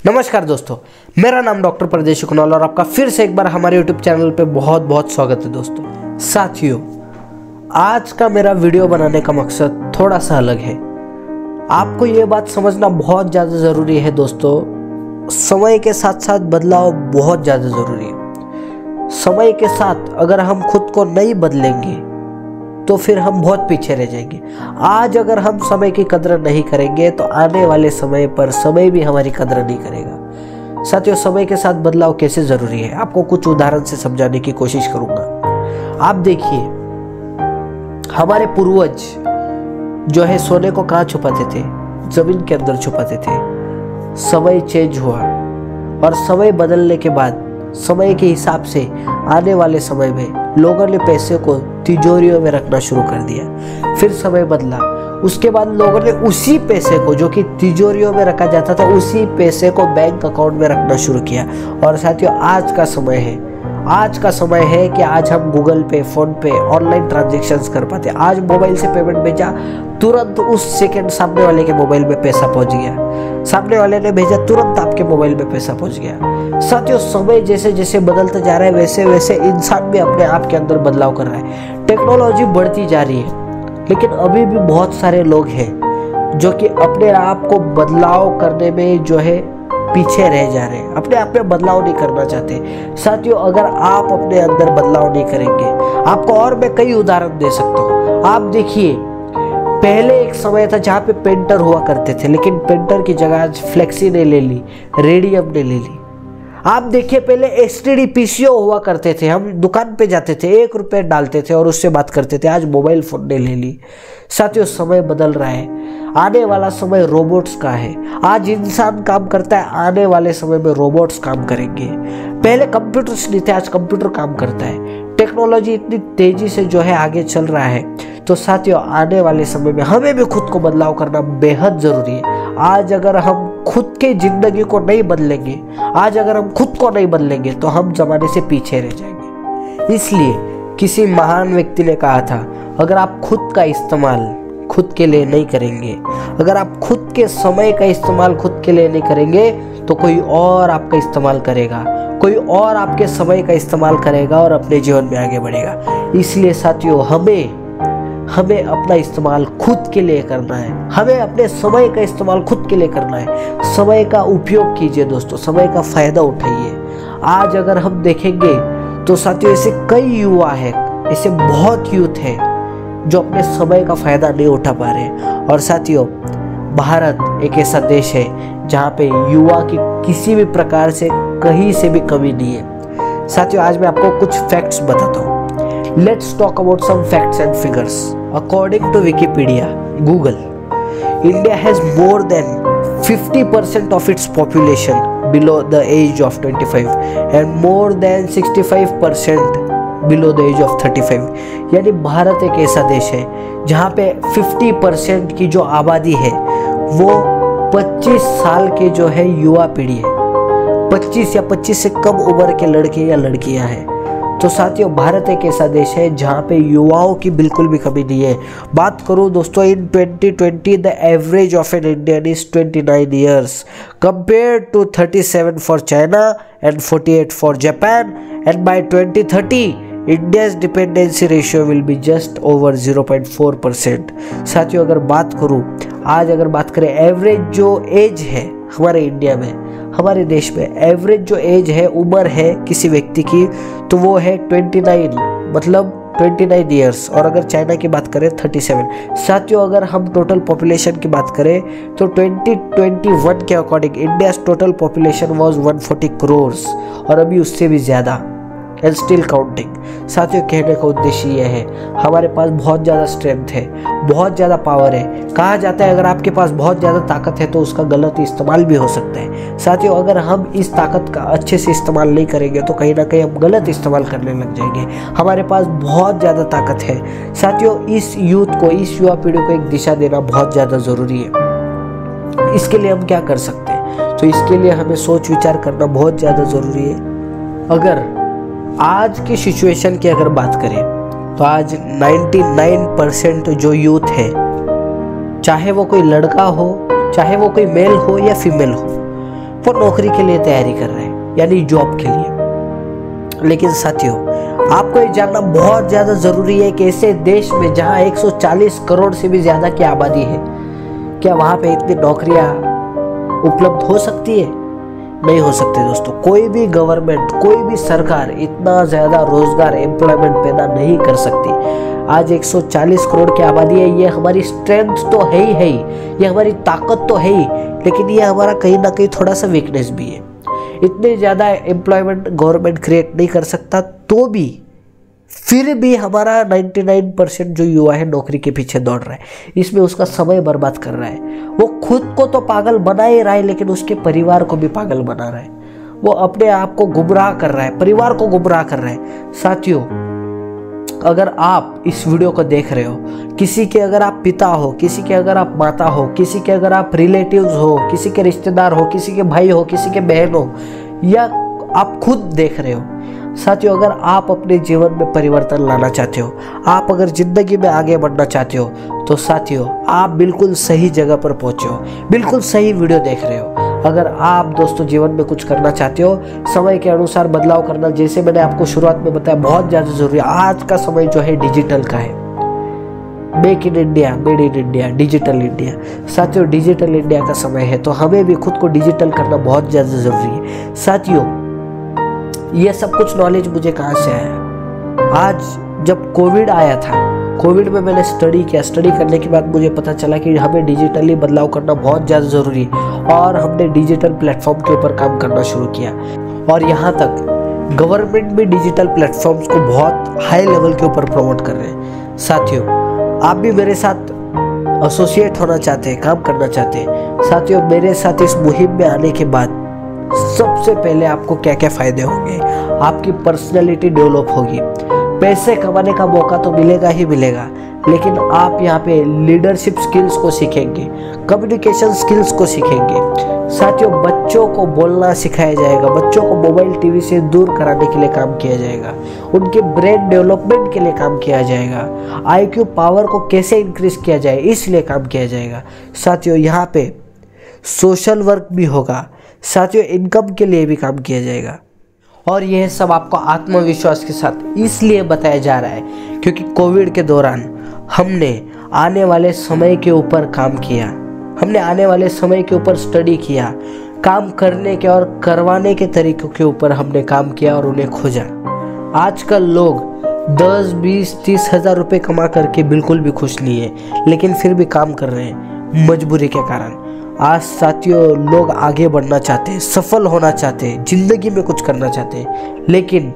नमस्कार दोस्तों, मेरा नाम डॉक्टर परदेशी कुणाल और आपका फिर से एक बार हमारे यूट्यूब चैनल पे बहुत बहुत स्वागत है। दोस्तों साथियों, आज का मेरा वीडियो बनाने का मकसद थोड़ा सा अलग है। आपको ये बात समझना बहुत ज़्यादा ज़रूरी है दोस्तों, समय के साथ साथ बदलाव बहुत ज़्यादा ज़रूरी है। समय के साथ अगर हम खुद को नहीं बदलेंगे तो फिर हम बहुत पीछे रह जाएंगे। आज अगर हम समय की कदर नहीं करेंगे तो आने वाले समय पर समय भी हमारी कदर नहीं करेगा। साथियों, समय के साथ बदलाव कैसे जरूरी है, आपको कुछ उदाहरण से समझाने की कोशिश करूंगा। आप देखिए, हमारे पूर्वज जो है सोने को कहाँ छुपाते थे? जमीन के अंदर छुपाते थे। समय चेंज हुआ और समय बदलने के बाद समय के हिसाब से आने वाले समय में लोगों ने पैसे को तिजोरियों में रखना शुरू कर दिया। फिर समय बदला, उसके बाद लोगों ने उसी पैसे को जो कि तिजोरियों में रखा जाता था, उसी पैसे को बैंक अकाउंट में रखना शुरू किया। और साथियों, आज का समय है कि आज हम गूगल पे, फोन पे ऑनलाइन ट्रांजैक्शंस कर पाते हैं। आज मोबाइल से पेमेंट भेजा, तुरंत उस सेकंड सामने वाले के मोबाइल में पैसा पहुंच गया। सामने वाले ने भेजा, तुरंत आपके मोबाइल में पैसा पहुंच गया। साथियों, समय जैसे जैसे बदलता जा रहा है वैसे वैसे इंसान भी अपने आप के अंदर बदलाव कर रहा है। टेक्नोलॉजी बढ़ती जा रही है, लेकिन अभी भी बहुत सारे लोग हैं जो कि अपने आप को बदलाव करने में जो है पीछे रह जा रहे हैं, अपने आप में बदलाव नहीं करना चाहते। साथियों, अगर आप अपने अंदर बदलाव नहीं करेंगे, आपको और मैं कई उदाहरण दे सकता हूँ। आप देखिए, पहले एक समय था जहाँ पे पेंटर हुआ करते थे, लेकिन पेंटर की जगह आज फ्लेक्सी ने ले ली, रेडियम ने ले ली। आप देखिए, पहले एसटीडी पीसीओ हुआ करते थे, हम दुकान पे जाते थे, 1 रुपये डालते थे और उससे बात करते थे। आज मोबाइल फोन ने ले ली। साथियों, समय बदल रहा है। आने वाला समय रोबोट्स का है। आज इंसान काम करता है, आने वाले समय में रोबोट्स काम करेंगे। पहले कंप्यूटर्स नहीं थे, आज कंप्यूटर काम करता है। टेक्नोलॉजी इतनी तेजी से जो है आगे चल रहा है, तो साथियों आने वाले समय में हमें भी खुद को बदलाव करना बेहद जरूरी है। आज अगर हम खुद के जिंदगी को नहीं बदलेंगे, आज अगर हम खुद को नहीं बदलेंगे तो हम जमाने से पीछे रह जाएंगे। इसलिए किसी महान व्यक्ति ने कहा था, अगर आप खुद का इस्तेमाल खुद के लिए नहीं करेंगे, अगर आप खुद के समय का इस्तेमाल खुद के लिए नहीं करेंगे, तो कोई और आपका इस्तेमाल करेगा, कोई और आपके समय का इस्तेमाल करेगा और अपने जीवन में आगे बढ़ेगा। इसलिए साथियों, हमें अपना इस्तेमाल खुद के लिए करना है। हमें अपने समय का इस्तेमाल खुद के लिए करना है। समय का उपयोग कीजिए दोस्तों, समय का फायदा उठाइए। आज अगर हम देखेंगे तो साथियों, ऐसे कई युवा है, ऐसे बहुत यूथ है जो अपने समय का फायदा नहीं उठा पा रहे। और साथियों, भारत एक ऐसा देश है जहाँ पे युवा की किसी भी प्रकार से कहीं से भी कमी नहीं है। साथियों, आज मैं आपको कुछ फैक्ट्स बताता हूँ। Let's talk about some facts and figures. According to Wikipedia, Google, India has more than 50% of its population below the age of 25 and more than 65% below the age of 35। यानी भारत एक ऐसा देश है जहाँ पे 50% की जो आबादी है वो 25 साल के जो है युवा पीढ़ी है। 25 या 25 से कम उम्र के लड़के या लड़कियां हैं। तो साथियों, भारत एक ऐसा देश है जहाँ पे युवाओं की बिल्कुल भी कमी नहीं है। बात करूँ दोस्तों, in 2020 the average of an Indian is 29 years compare to 37 for China and 48 for Japan, and by 2030 India's dependency ratio will be just over 0.4%। साथियों, अगर बात करूँ, आज अगर बात करें एवरेज जो एज है हमारे इंडिया में, हमारे देश में एवरेज जो एज है, उम्र है किसी व्यक्ति की, तो वो है 29, मतलब 29 ईयर्स। और अगर चाइना की बात करें 37। साथियों, अगर हम टोटल पॉपुलेशन की बात करें तो 2021 के according India total population was 140 crore और अभी उससे भी ज़्यादा, एंड स्टिल काउंटिंग। साथियों, कहने का उद्देश्य यह है, हमारे पास बहुत ज़्यादा स्ट्रेंथ है, बहुत ज़्यादा पावर है। कहा जाता है अगर आपके पास बहुत ज़्यादा ताकत है तो उसका गलत इस्तेमाल भी हो सकता है। साथियों, अगर हम इस ताकत का अच्छे से इस्तेमाल नहीं करेंगे तो कहीं ना कहीं हम गलत इस्तेमाल करने लग जाएंगे। हमारे पास बहुत ज़्यादा ताकत है। साथियों, इस यूथ को, इस युवा पीढ़ी को एक दिशा देना बहुत ज़्यादा ज़रूरी है। इसके लिए हम क्या कर सकते हैं? तो इसके लिए हमें सोच विचार करना बहुत ज़्यादा ज़रूरी है। अगर आज की सिचुएशन की अगर बात करें तो आज 99% जो यूथ है, चाहे वो कोई लड़का हो, चाहे वो कोई मेल हो या फीमेल हो, वो नौकरी के लिए तैयारी कर रहे हैं, यानी जॉब के लिए। लेकिन साथियों, आपको ये जानना बहुत ज़्यादा ज़रूरी है कि ऐसे देश में जहाँ 140 करोड़ से भी ज़्यादा की आबादी है, क्या वहाँ पे इतनी नौकरियाँ उपलब्ध हो सकती है? नहीं हो सकती दोस्तों। कोई भी गवर्नमेंट, कोई भी सरकार इतना ज़्यादा रोजगार, एम्प्लॉयमेंट पैदा नहीं कर सकती। आज 140 करोड़ की आबादी है, ये हमारी स्ट्रेंथ तो है ही, ये हमारी ताकत तो है ही, लेकिन ये हमारा कहीं ना कहीं थोड़ा सा वीकनेस भी है। इतने ज़्यादा एम्प्लॉयमेंट गवर्नमेंट क्रिएट नहीं कर सकता, तो भी फिर भी हमारा 99% जो युवा है नौकरी के पीछे दौड़ रहा है, इसमें उसका समय बर्बाद कर रहा है। वो खुद को तो पागल बना ही रहा है, लेकिन उसके परिवार को भी पागल बना रहा है। वो अपने आप को गुमराह कर रहा है, परिवार को गुमराह कर रहा है। साथियों, अगर आप इस वीडियो को देख रहे हो, किसी के अगर आप पिता हो, किसी के अगर आप माता हो, किसी के अगर आप रिलेटिव्स हो, किसी के रिश्तेदार हो, किसी के भाई हो, किसी के बहन हो, या आप खुद देख रहे हो, साथियों, अगर आप अपने जीवन में परिवर्तन लाना चाहते हो, आप अगर जिंदगी में आगे बढ़ना चाहते हो, तो साथियों आप बिल्कुल सही जगह पर पहुंचे हो, बिल्कुल सही वीडियो देख रहे हो। अगर आप दोस्तों जीवन में कुछ करना चाहते हो, समय के अनुसार बदलाव करना, जैसे मैंने आपको शुरुआत में बताया, बहुत ज़्यादा जरूरी है। आज का समय जो है डिजिटल का है। Make in India, made in India, digital India. साथियों, डिजिटल इंडिया का समय है, तो हमें भी खुद को डिजिटल करना बहुत ज़्यादा जरूरी है। साथियों, ये सब कुछ नॉलेज मुझे कहाँ से आया? आज जब कोविड आया था, कोविड में मैंने स्टडी किया। स्टडी करने के बाद मुझे पता चला कि हमें डिजिटली बदलाव करना बहुत ज़्यादा ज़रूरी है, और हमने डिजिटल प्लेटफॉर्म के ऊपर काम करना शुरू किया। और यहाँ तक गवर्नमेंट भी डिजिटल प्लेटफॉर्म्स को बहुत हाई लेवल के ऊपर प्रमोट कर रहे हैं। साथियों, आप भी मेरे साथ एसोसिएट होना चाहते हैं, काम करना चाहते हैं? साथियों, मेरे साथ इस मुहिम में आने के बाद सबसे पहले आपको क्या क्या फायदे होंगे? आपकी पर्सनैलिटी डेवलप होगी, पैसे कमाने का मौका तो मिलेगा ही मिलेगा, लेकिन आप यहाँ पे लीडरशिप स्किल्स को सीखेंगे, कम्युनिकेशन स्किल्स को सीखेंगे। साथियों, बच्चों को बोलना सिखाया जाएगा, बच्चों को मोबाइल टीवी से दूर कराने के लिए काम किया जाएगा, उनके ब्रेन डेवलपमेंट के लिए काम किया जाएगा, IQ पावर को कैसे इंक्रीज किया जाए इसलिए काम किया जाएगा। साथियों, यहाँ पे सोशल वर्क भी होगा। साथियों, इनकम के लिए भी काम किया जाएगा। और यह सब आपको आत्मविश्वास के साथ इसलिए बताया जा रहा है क्योंकि कोविड के दौरान हमने आने वाले समय के ऊपर काम किया, हमने आने वाले समय के ऊपर स्टडी किया, काम करने के और करवाने के तरीकों के ऊपर हमने काम किया और उन्हें खोजा। आजकल लोग 10, 20, 30 हज़ार रुपये कमा करके बिल्कुल भी खुश नहीं है, लेकिन फिर भी काम कर रहे हैं मजबूरी के कारण। आज साथियों, लोग आगे बढ़ना चाहते हैं, सफल होना चाहते हैं, जिंदगी में कुछ करना चाहते हैं, लेकिन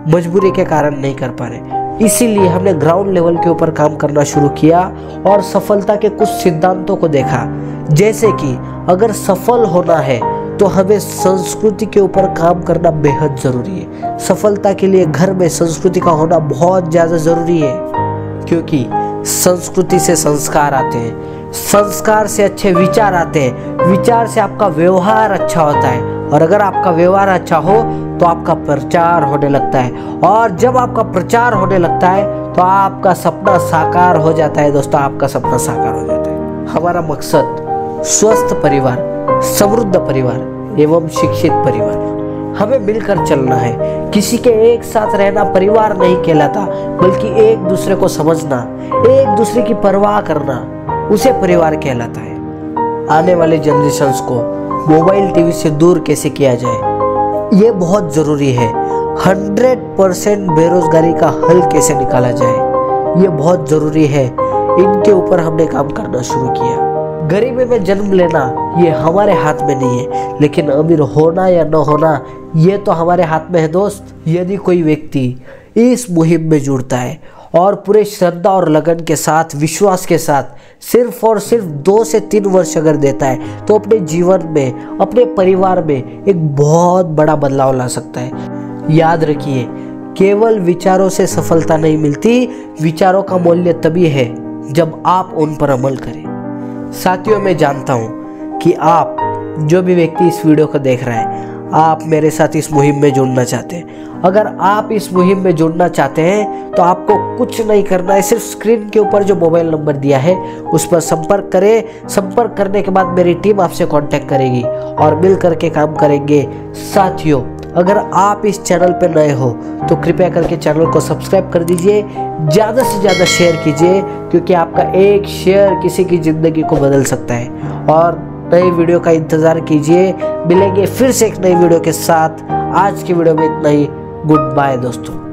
मजबूरी के कारण नहीं कर पा रहे। इसीलिए हमने ग्राउंड लेवल के ऊपर काम करना शुरू किया और सफलता के कुछ सिद्धांतों को देखा। जैसे कि अगर सफल होना है तो हमें संस्कृति के ऊपर काम करना बेहद ज़रूरी है। सफलता के लिए घर में संस्कृति का होना बहुत ज़्यादा ज़रूरी है, क्योंकि संस्कृति से संस्कार आते हैं, संस्कार से अच्छे विचार आते हैं, विचार से आपका व्यवहार अच्छा होता है, और अगर आपका व्यवहार अच्छा हो तो आपका प्रचार होने लगता है, और जब आपका प्रचार होने लगता है तो आपका सपना साकार हो जाता है। दोस्तों, आपका सपना साकार हो जाता है। हमारा मकसद स्वस्थ परिवार, समृद्ध परिवार एवं शिक्षित परिवार। हमें मिलकर चलना है। किसी के एक साथ रहना परिवार नहीं कहलाता, बल्कि एक दूसरे को समझना, एक दूसरे की परवाह करना, उसे परिवार कहलाता है। आने वाले जनरेशन्स को मोबाइल टीवी से दूर कैसे किया जाए, ये बहुत ज़रूरी है। 100% बेरोजगारी का हल कैसे निकाला जाए, ये बहुत ज़रूरी है। इनके ऊपर हमने काम करना शुरू किया। गरीबी में जन्म लेना ये हमारे हाथ में नहीं है, लेकिन अमीर होना या न होना ये तो हमारे हाथ में है दोस्त। यदि कोई व्यक्ति इस मुहिम में जुड़ता है और पूरे श्रद्धा और लगन के साथ, विश्वास के साथ सिर्फ और सिर्फ 2 से 3 वर्ष अगर देता है, तो अपने जीवन में, अपने परिवार में एक बहुत बड़ा बदलाव ला सकता है। याद रखिए, केवल विचारों से सफलता नहीं मिलती, विचारों का मूल्य तभी है जब आप उन पर अमल करें। साथियों, मैं जानता हूं कि आप जो भी व्यक्ति इस वीडियो को देख रहा है, आप मेरे साथ इस मुहिम में जुड़ना चाहते हैं। अगर आप इस मुहिम में जुड़ना चाहते हैं तो आपको कुछ नहीं करना है, सिर्फ स्क्रीन के ऊपर जो मोबाइल नंबर दिया है उस पर संपर्क करें। संपर्क करने के बाद मेरी टीम आपसे कांटेक्ट करेगी और मिल करके काम करेंगे। साथियों, अगर आप इस चैनल पर नए हो तो कृपया करके चैनल को सब्सक्राइब कर दीजिए, ज़्यादा से ज़्यादा शेयर कीजिए, क्योंकि आपका एक शेयर किसी की ज़िंदगी को बदल सकता है। और नई वीडियो का इंतज़ार कीजिए, मिलेंगे फिर से एक नई वीडियो के साथ। आज की वीडियो में इतना ही। गुड बाय दोस्तों।